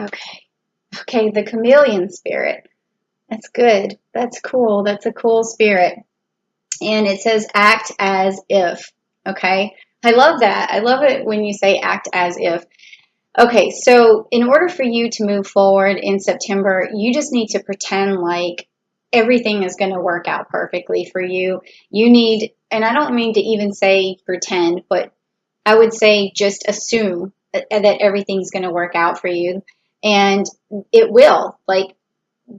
Okay. Okay, the chameleon spirit. That's good. That's cool. That's a cool spirit. And it says act as if. Okay. I love that. I love it when you say act as if. Okay, so in order for you to move forward in September, you just need to pretend like everything is going to work out perfectly for you. You need, and I don't mean to even say pretend, but I would say just assume that everything's going to work out for you. And it will. Like,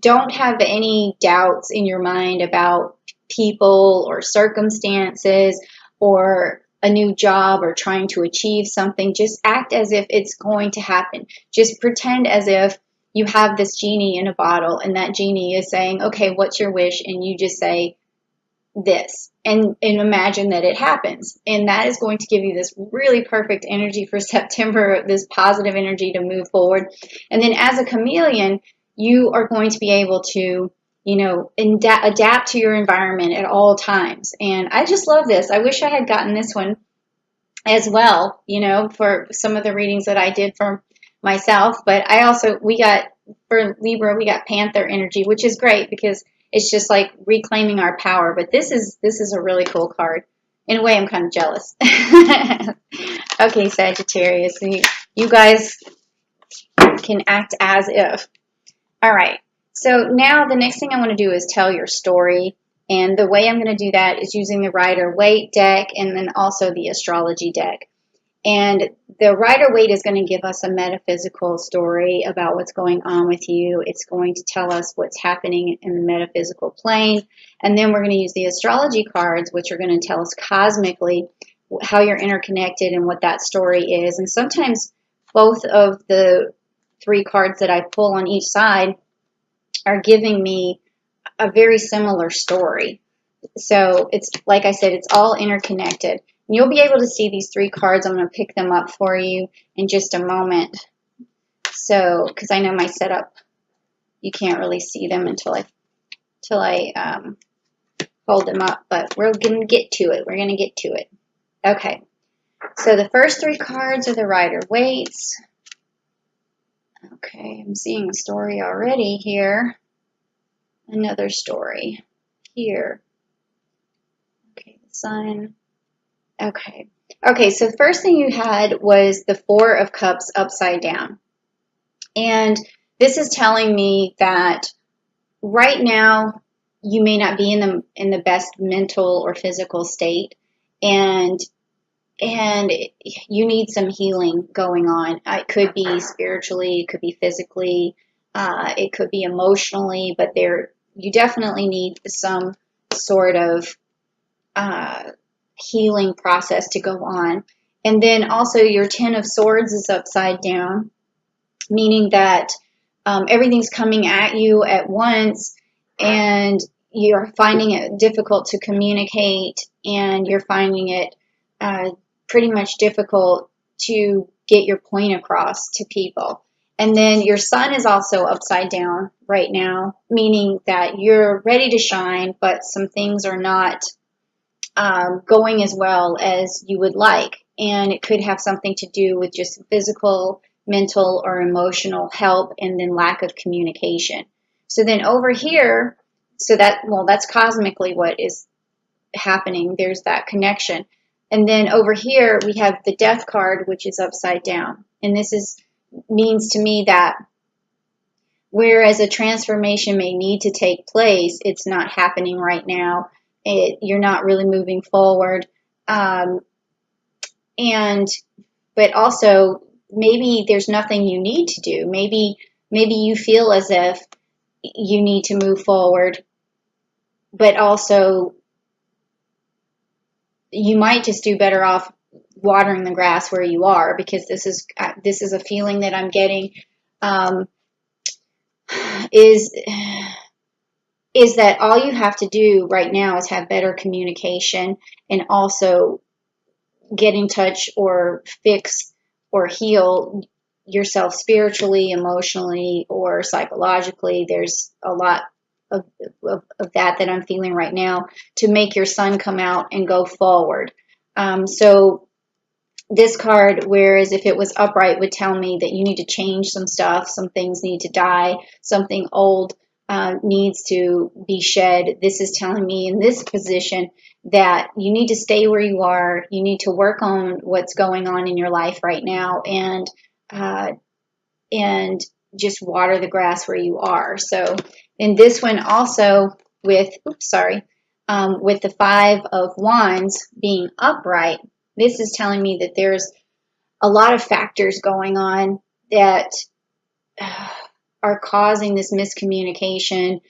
don't have any doubts in your mind about people or circumstances or a new job or trying to achieve something. Just act as if it's going to happen. Just pretend as if you have this genie in a bottle and that genie is saying, okay, what's your wish? And you just say this and imagine that it happens. And that is going to give you this really perfect energy for September, this positive energy to move forward. And then as a chameleon, you are going to be able to, adapt to your environment at all times. And I just love this. I wish I had gotten this one as well, for some of the readings that I did for myself. But for Libra, we got Panther energy, which is great because it's just like reclaiming our power. But this is a really cool card. In a way, I'm kind of jealous. Okay, Sagittarius, you guys can act as if. All right. So now the next thing I want to do is tell your story. And the way I'm going to do that is using the Rider-Waite deck and then also the astrology deck. And the Rider-Waite is going to give us a metaphysical story about what's going on with you. It's going to tell us what's happening in the metaphysical plane. And then we're going to use the astrology cards, which are going to tell us cosmically how you're interconnected and what that story is. And sometimes both of the 3 cards that I pull on each side are giving me a very similar story. So it's, like I said, it's all interconnected. And you'll be able to see these 3 cards. I'm going to pick them up for you in just a moment. So, because I know my setup, you can't really see them until I hold them up. But we're going to get to it. We're going to get to it. Okay. So the first 3 cards are the Rider-Waites. Okay, I'm seeing a story already here. Another story here. Okay, the Sun. Okay. Okay, so the first thing you had was the 4 of Cups upside down. And this is telling me that right now you may not be in the best mental or physical state. And you need some healing going on. It could be spiritually, it could be physically, it could be emotionally, but you definitely need some sort of healing process to go on. And then also your 10 of Swords is upside down, meaning that everything's coming at you at once and you're finding it difficult to communicate and you're finding it pretty much difficult to get your point across to people. And then your Sun is also upside down right now, meaning that you're ready to shine, but some things are not going as well as you would like. And it could have something to do with just physical, mental, or emotional help and then lack of communication. So then over here, that's cosmically what is happening. There's that connection. And then over here, we have the Death card, which is upside down. And this means to me that whereas a transformation may need to take place, it's not happening right now. You're not really moving forward. But also, maybe there's nothing you need to do. Maybe you feel as if you need to move forward, but also you might just do better off watering the grass where you are, because this is a feeling that I'm getting is that all you have to do right now is have better communication and also get in touch or fix or heal yourself spiritually, emotionally, or psychologically. There's a lot of that I'm feeling right now to make your Sun come out and go forward. So this card, whereas if it was upright, would tell me that you need to change some stuff, some things need to die, something old needs to be shed. This is telling me in this position that you need to stay where you are. You need to work on what's going on in your life right now, uh, and just water the grass where you are. So in this one also with, with the Five of Wands being upright, this is telling me that there's a lot of factors going on that are causing this miscommunication,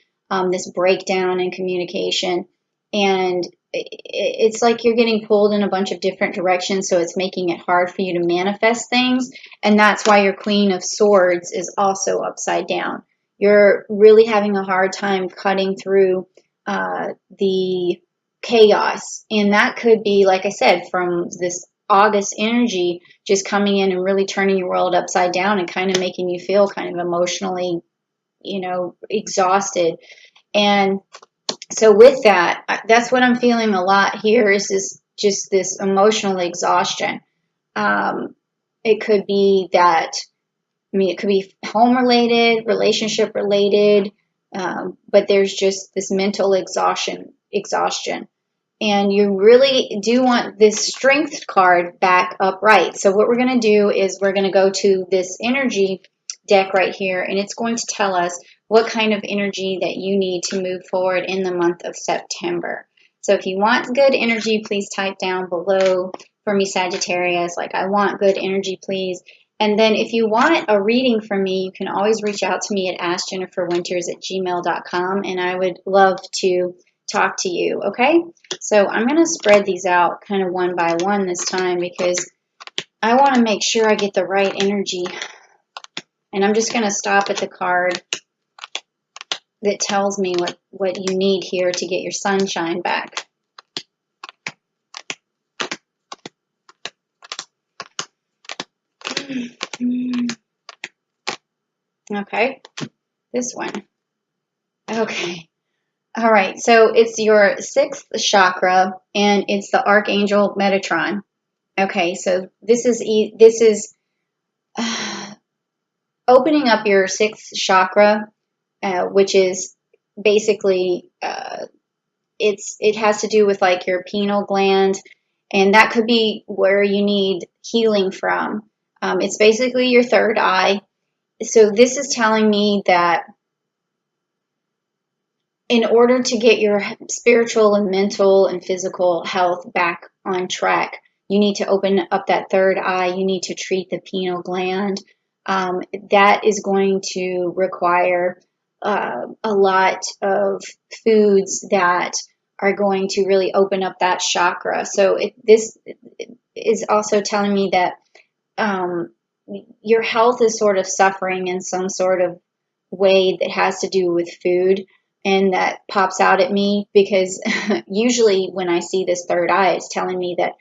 this breakdown in communication. And it's like you're getting pulled in a bunch of different directions, so it's making it hard for you to manifest things. And that's why your Queen of Swords is also upside down. You're really having a hard time cutting through the chaos. And that could be, like I said, from this August energy just coming in and really turning your world upside down and kind of making you feel kind of emotionally, exhausted. And so with that, that's what I'm feeling a lot here is this emotional exhaustion. It could be that, it could be home related, relationship related, but there's just this mental exhaustion. And you really do want this strength card back upright. So what we're going to do is we're going to go to this energy deck right here, and it's going to tell us what kind of energy that you need to move forward in the month of September. So if you want good energy, please type down below for me, Sagittarius, like I want good energy, please. And then if you want a reading from me, you can always reach out to me at askjenniferwinters@gmail.com, and I would love to talk to you, okay? So I'm going to spread these out kind of one by one this time because I want to make sure I get the right energy. And I'm just going to stop at the card that tells me what you need here to get your sunshine back. Okay, this one. Okay. All right, so it's your 6th chakra, and it's the Archangel Metatron. Okay, so this is opening up your 6th chakra, which is basically it has to do with like your pineal gland, and that could be where you need healing from. It's basically your third eye. So this is telling me that in order to get your spiritual and mental and physical health back on track, you need to open up that third eye. You need to treat the pineal gland. That is going to require a lot of foods that are going to really open up that chakra. So this is also telling me that your health is sort of suffering in some sort of way that has to do with food. And that pops out at me because usually when I see this third eye, it's telling me that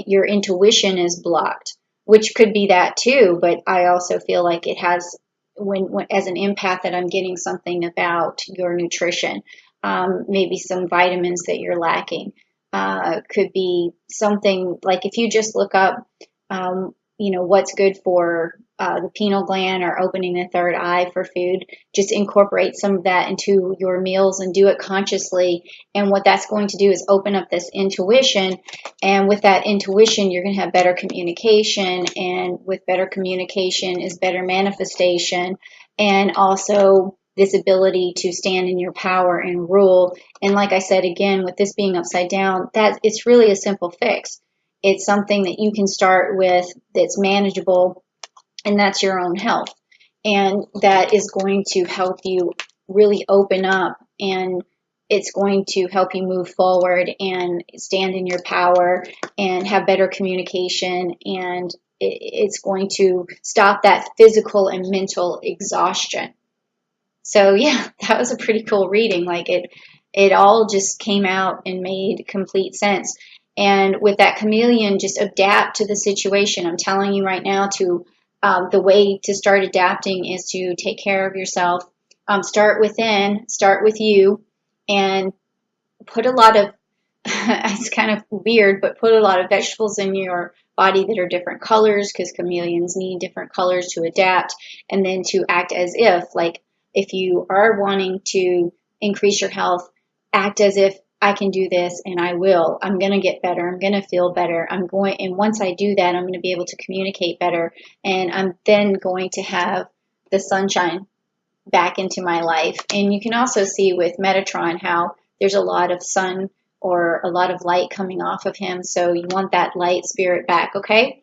your intuition is blocked, which could be that too. But I also feel like it has, when as an empath, that I'm getting something about your nutrition, maybe some vitamins that you're lacking. Could be something like if you just look up, what's good for the pineal gland or opening the third eye for food, just incorporate some of that into your meals and do it consciously. And what that's going to do is open up this intuition. And with that intuition, you're going to have better communication. And with better communication is better manifestation. And also this ability to stand in your power and rule. And like I said, again, with this being upside down, that it's really a simple fix. It's something that you can start with that's manageable, and that's your own health. And that is going to help you really open up, and it's going to help you move forward and stand in your power and have better communication. And it's going to stop that physical and mental exhaustion. So yeah, that was a pretty cool reading. Like it all just came out and made complete sense. And with that chameleon, just adapt to the situation. I'm telling you right now the way to start adapting is to take care of yourself. Start within, start with you, and put a lot of, it's kind of weird, but put a lot of vegetables in your body that are different colors, because chameleons need different colors to adapt, and then to act as if, like, if you are wanting to increase your health, act as if I can do this and I will. I'm going to get better. I'm going to feel better. And once I do that, I'm going to be able to communicate better. And I'm then going to have the sunshine back into my life. And you can also see with Metatron how there's a lot of sun or a lot of light coming off of him. So you want that light spirit back, okay?